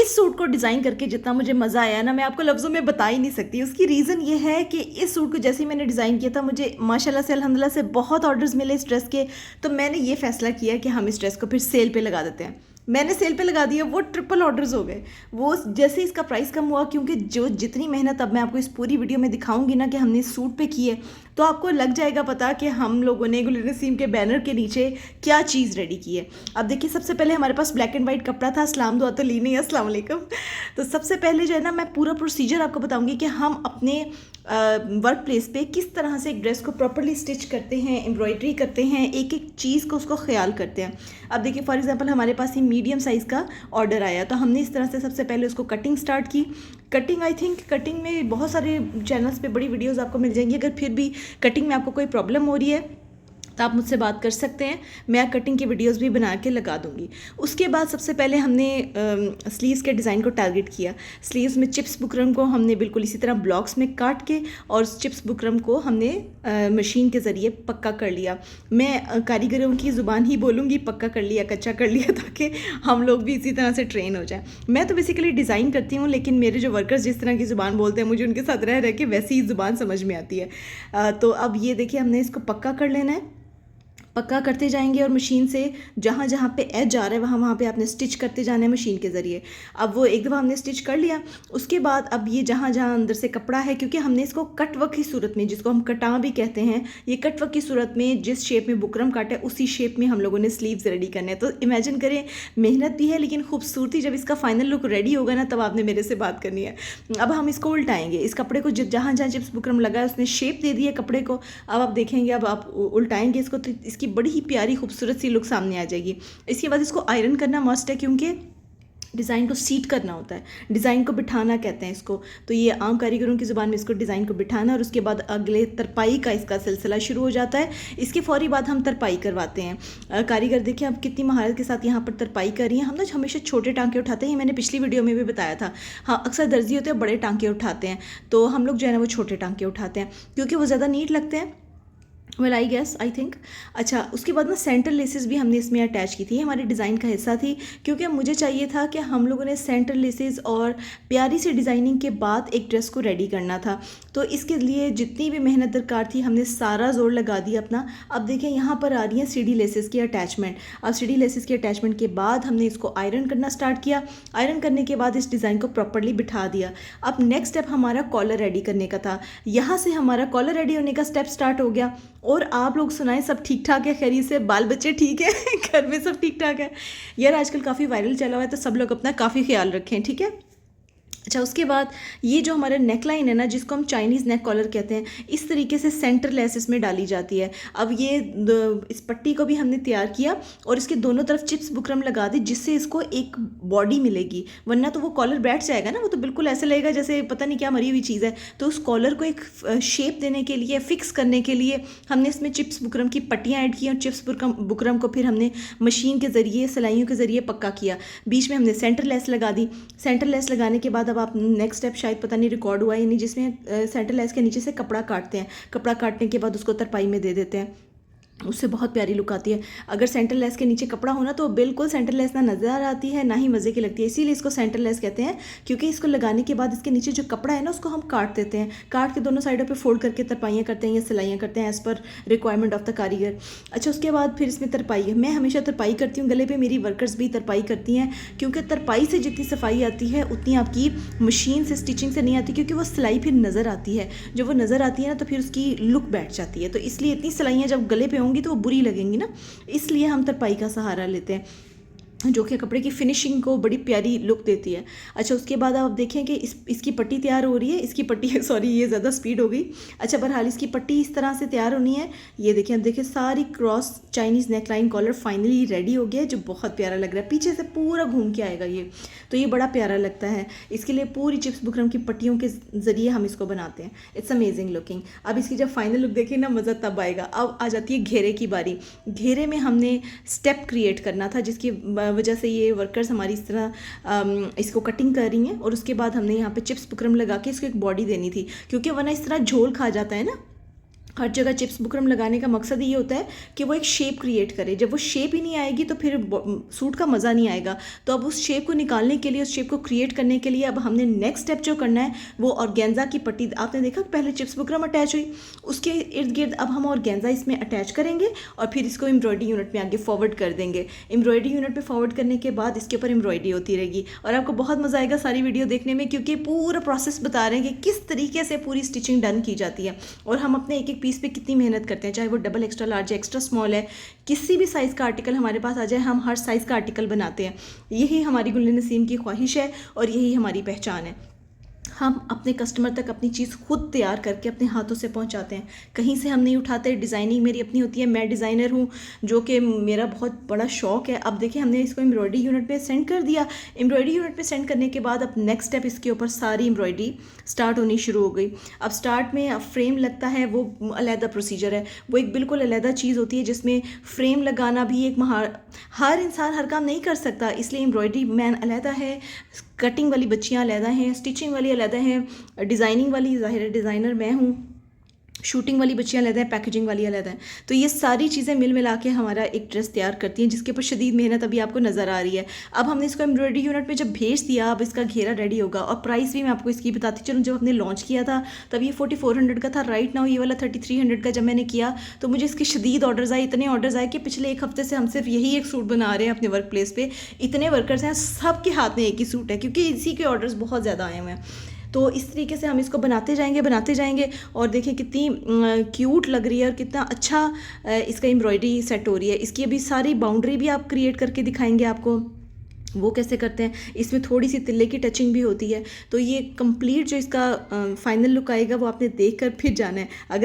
इस सूट को डिज़ाइन करके जितना मुझे मज़ा आया ना, मैं आपको लफ्ज़ों में बता ही नहीं सकती। उसकी रीज़न ये है कि इस सूट को जैसे ही मैंने डिज़ाइन किया था, मुझे माशाल्लाह से अल्हम्दुलिल्लाह से बहुत ऑर्डर्स मिले इस ड्रेस के। तो मैंने ये फ़ैसला किया कि हम इस ड्रेस को फिर सेल पे लगा देते हैं। मैंने सेल पे लगा दिया, वो ट्रिपल ऑर्डर्स हो गए। वो जैसे इसका प्राइस कम हुआ, क्योंकि जो जितनी मेहनत अब मैं आपको इस पूरी वीडियो में दिखाऊंगी ना कि हमने इस सूट पे की है, तो आपको लग जाएगा पता कि हम लोगों ने गुल नसीम के बैनर के नीचे क्या चीज़ रेडी की है। अब देखिए, सबसे पहले हमारे पास ब्लैक एंड वाइट कपड़ा था। सलाम दुआ तो ली नहीं, अस्सलाम वालेकुम। तो सबसे पहले जो है ना, मैं पूरा प्रोसीजर आपको बताऊंगी कि हम अपने वर्क प्लेस पे किस तरह से एक ड्रेस को प्रॉपरली स्टिच करते हैं, एम्ब्रॉयडरी करते हैं, एक एक चीज़ को उसको ख्याल करते हैं। अब देखिए, फॉर एग्जांपल हमारे पास ही मीडियम साइज़ का ऑर्डर आया, तो हमने इस तरह से सबसे पहले उसको कटिंग स्टार्ट की। कटिंग, आई थिंक कटिंग में बहुत सारे चैनल्स पे बड़ी वीडियोस आपको मिल जाएंगी। अगर फिर भी कटिंग में आपको कोई प्रॉब्लम हो रही है तो आप मुझसे बात कर सकते हैं, मैं कटिंग की वीडियोस भी बना के लगा दूंगी। उसके बाद सबसे पहले हमने स्लीव्स के डिज़ाइन को टारगेट किया। स्लीव्स में चिप्स बुकरम को हमने बिल्कुल इसी तरह ब्लॉक्स में काट के, और चिप्स बुकरम को हमने मशीन के ज़रिए पक्का कर लिया। मैं कारीगरों की ज़ुबान ही बोलूँगी, पक्का कर लिया, कच्चा कर लिया, ताकि हम लोग भी इसी तरह से ट्रेन हो जाएं। मैं तो बेसिकली डिज़ाइन करती हूँ, लेकिन मेरे जो वर्कर्स जिस तरह की ज़ुबान बोलते हैं, मुझे उनके साथ रह रह के वैसी ही ज़ुबान समझ में आती है। तो अब ये देखिए, हमने इसको पक्का कर लेना है। पक्का करते जाएंगे और मशीन से जहाँ जहाँ पे एज आ रहा है वहाँ वहाँ पे आपने स्टिच करते जाना है मशीन के ज़रिए। अब वो एक दफ़ा हमने स्टिच कर लिया, उसके बाद अब ये जहाँ जहाँ अंदर से कपड़ा है, क्योंकि हमने इसको कट वर्क की सूरत में, जिसको हम कटां भी कहते हैं, ये कट वर्क की सूरत में जिस शेप में बुकरम काटा है उसी शेप में हम लोगों ने स्लीव्स रेडी करने हैं। तो इमेजिन करें, मेहनत भी है लेकिन खूबसूरती, जब इसका फाइनल लुक रेडी होगा ना, तब आपने मेरे से बात करनी है। अब हम इसको उल्टाएंगे, इस कपड़े को जहाँ जहाँ चिप्स बुकरम लगा है उसने शेप दे दी है कपड़े को। अब आप देखेंगे, अब आप उल्टाएंगे इसको तो इसकी बड़ी ही प्यारी खूबसूरत सी लुक सामने आ जाएगी। इसके बाद इसको आयरन करना मस्ट है, क्योंकि डिज़ाइन को सीट करना होता है, डिज़ाइन को बिठाना कहते हैं इसको। तो ये आम कारीगरों की ज़ुबान में इसको डिज़ाइन को बिठाना, और उसके बाद अगले तरपाई का इसका सिलसिला शुरू हो जाता है। इसके फौरी बाद हम तरपाई करवाते हैं। कारीगर देखिए अब कितनी महारत के साथ यहाँ पर तरपाई कर रही हैं। हम ना हमेशा छोटे टांके उठाते हैं, ये मैंने पिछली वीडियो में भी बताया था। हाँ, अक्सर दर्जी होते हैं बड़े टांके उठाते हैं, तो हम लोग जो है ना वो छोटे टांके उठाते हैं, क्योंकि वो ज़्यादा नीट लगते हैं। Well I guess, I think. अच्छा, उसके बाद ना सेंटर लेसेस भी हमने इसमें अटैच की थी, हमारे डिज़ाइन का हिस्सा थी, क्योंकि मुझे चाहिए था कि हम लोगों ने सेंटर लेसेस और प्यारी सी डिज़ाइनिंग के बाद एक ड्रेस को रेडी करना था। तो इसके लिए जितनी भी मेहनत दरकार थी, हमने सारा जोर लगा दिया अपना। अब देखें, यहाँ पर आ रही है सीढ़ी लेसेस की अटैचमेंट। अब सीढ़ी लेसेस की अटैचमेंट के बाद हमने इसको आयरन करना स्टार्ट किया। आयरन करने के बाद इस डिज़ाइन को प्रॉपरली बिठा दिया। अब नेक्स्ट स्टेप हमारा कॉलर रेडी करने का था। यहाँ से हमारा कॉलर रेडी होने का स्टेप स्टार्ट हो गया। और आप लोग सुनाएं, सब ठीक ठाक है, खैरियत से, बाल बच्चे ठीक है, घर में सब ठीक ठाक है? यार आजकल काफ़ी वायरल चला हुआ है, तो सब लोग अपना काफ़ी ख्याल रखें, ठीक है। अच्छा, उसके बाद ये जो हमारा नेक लाइन है ना, जिसको हम चाइनीज़ नेक कॉलर कहते हैं, इस तरीके से सेंटर लेस इसमें डाली जाती है। अब ये इस पट्टी को भी हमने तैयार किया और इसके दोनों तरफ चिप्स बुकरम लगा दी, जिससे इसको एक बॉडी मिलेगी, वरना तो वो कॉलर बैठ जाएगा ना, वो तो बिल्कुल ऐसे लगेगा जैसे पता नहीं क्या मरी हुई चीज़ है। तो उस कॉलर को एक शेप देने के लिए, फिक्स करने के लिए हमने इसमें चिप्स बुकरम की पट्टियाँ ऐड की, और चिप्स बुकरम को फिर हमने मशीन के ज़रिए, सिलाइयों के ज़रिए पक्का किया। बीच में हमने सेंटर लेस लगा दी। सेंटर लेस लगाने के बाद अब आप नेक्स्ट स्टेप शायद पता नहीं रिकॉर्ड हुआ है नहीं, जिसमें सेंटर लेस के नीचे से कपड़ा काटते हैं। कपड़ा काटने के बाद उसको तरपाई में दे देते हैं, उससे बहुत प्यारी लुक आती है। अगर सेंटर लेस के नीचे कपड़ा होना तो बिल्कुल सेंटर लेस ना नज़र आती है, ना ही मज़े की लगती है। इसीलिए इसको सेंटर लेस कहते हैं, क्योंकि इसको लगाने के बाद इसके नीचे जो कपड़ा है ना, उसको हम काट देते हैं। काट के दोनों साइडों पे फोल्ड करके तरपाइयाँ करते हैं या सिलाइयाँ करते हैं, as per requirement of the कारीगर। अच्छा, उसके बाद फिर इसमें तरपाई है। मैं हमेशा तरपाई करती हूँ गले पर, मेरी वर्कर्स भी तरपाई करती हैं, क्योंकि तरपाई से जितनी सफाई आती है उतनी आपकी मशीन से, स्टिचिंग से नहीं आती, क्योंकि वो सिलाई फिर नज़र आती है। जब वो नज़र आती है ना, तो फिर उसकी लुक बैठ जाती है। तो इसलिए इतनी सिलाइयाँ जब गले पे होंगी तो वो बुरी लगेंगी ना, इसलिए हम तरपाई का सहारा लेते हैं, जो कि कपड़े की फिनिशिंग को बड़ी प्यारी लुक देती है। अच्छा, उसके बाद आप देखें कि इसकी पट्टी तैयार हो रही है। इसकी पट्टी सॉरी, ये ज़्यादा स्पीड हो गई। अच्छा, बहरहाल इसकी पट्टी इस तरह से तैयार होनी है। ये देखिए, अब देखिए, सारी cross Chinese neck line collar finally ready हो गया है, जो बहुत प्यारा लग रहा है। पीछे से पूरा घूम के आएगा ये, तो ये बड़ा प्यारा लगता है। इसके लिए पूरी चिप्स बुकरम की पट्टियों के ज़रिए हम इसको बनाते हैं। It's amazing looking. अब इसकी जब फाइनल लुक देखें ना, मज़ा तब आएगा। अब आ जाती है घेरे की बारी। घेरे में हमने स्टेप क्रिएट करना था, जिसकी वजह से ये वर्कर्स हमारी इस तरह इसको कटिंग कर रही हैं, और उसके बाद हमने यहाँ पे चिप्स बुकरम लगा के इसको एक बॉडी देनी थी, क्योंकि वरना इस तरह झोल खा जाता है ना, हर जगह चिप्स बुकरम लगाने का मकसद ये होता है कि वो एक शेप क्रिएट करे। जब वो शेप ही नहीं आएगी तो फिर सूट का मज़ा नहीं आएगा। तो अब उस शेप को निकालने के लिए, उस शेप को क्रिएट करने के लिए अब हमने नेक्स्ट स्टेप जो करना है वो ऑर्गेन्जा की पट्टी, आपने देखा कि पहले चिप्स बुकरम अटैच हुई, उसके इर्द गिर्द अब हम ऑर्गेन्जा इसमें अटैच करेंगे और फिर इसको एम्ब्रॉयडरी यूनिट में आगे फॉरवर्ड कर देंगे। एम्ब्रॉयडरी यूनिट में फॉरवर्ड करने के बाद इसके ऊपर एम्ब्रॉयडरी होती रहेगी और आपको बहुत मज़ा आएगा सारी वीडियो देखने में, क्योंकि पूरा प्रोसेस बता रहे हैं कि किस तरीके से पूरी स्टिचिंग डन की जाती है और हम अपने एक एक पीस पे कितनी मेहनत करते हैं, चाहे वो डबल एक्स्ट्रा लार्ज है, एक्स्ट्रा स्मॉल है, किसी भी साइज़ का आर्टिकल हमारे पास आ जाए हम हर साइज़ का आर्टिकल बनाते हैं। यही हमारी गुल नसीम की ख्वाहिश है और यही हमारी पहचान है। हम अपने कस्टमर तक अपनी चीज़ खुद तैयार करके अपने हाथों से पहुंचाते हैं, कहीं से हम नहीं उठाते। डिज़ाइनिंग मेरी अपनी होती है, मैं डिज़ाइनर हूं, जो कि मेरा बहुत बड़ा शौक़ है। अब देखिए हमने इसको एम्ब्रॉयडरी यूनिट पे सेंड कर दिया। एम्ब्रॉयडरी यूनिट पे सेंड करने के बाद अब नेक्स्ट स्टेप इसके ऊपर सारी एम्ब्रॉयडरी स्टार्ट होनी शुरू हो गई। अब स्टार्ट में अब फ्रेम लगता है, वो अलहदा प्रोसीजर है, वो एक बिल्कुल अलहदा चीज़ होती है जिसमें फ्रेम लगाना भी एक हर इंसान हर काम नहीं कर सकता, इसलिए एम्ब्रॉयडरी मैन अलहदा है, कटिंग वाली बच्चियाँ अलहदा हैं, स्टिचिंग वाली अलहदा हैं, डिज़ाइनिंग वाली ज़ाहिर है डिज़ाइनर मैं हूँ, शूटिंग वाली बच्चियाँ अलग हैं, पैकेजिंग वाली अलग हैं। तो ये सारी चीज़ें मिल मिला के हमारा एक ड्रेस तैयार करती हैं, जिसके ऊपर शदीद मेहनत अभी आपको नज़र आ रही है। अब हमने इसको एम्ब्रॉयडरी यूनिट में जब भेज दिया, अब इसका घेरा रेडी होगा और प्राइस भी मैं आपको इसकी बताती चलूँ। जब हमने लॉन्च किया था तब ये 4400 का था, राइट नाउ ये वाला 3300 का जब मैंने किया तो मुझे इसके शदीद ऑर्डर्स आए, इतने ऑर्डर्स आए कि पिछले एक हफ्ते से हम सिर्फ यही एक सूट बना रहे हैं अपने वर्क प्लेस पर। इतने वर्कर्स हैं, सबके हाथ में एक ही सूट है, क्योंकि इसी के ऑर्डर्स बहुत ज़्यादा आए हुए हैं। तो इस तरीके से हम इसको बनाते जाएंगे और देखें कितनी क्यूट लग रही है और कितना अच्छा इसका एम्ब्रॉयडरी सेट हो रही है। इसकी अभी सारी बाउंड्री भी आप क्रिएट करके दिखाएंगे आपको, वो कैसे करते हैं। इसमें थोड़ी सी तिल्ले की टचिंग भी होती है। तो ये कंप्लीट जो इसका फाइनल लुक आएगा वो आपने देख कर फिर जाना है। अगर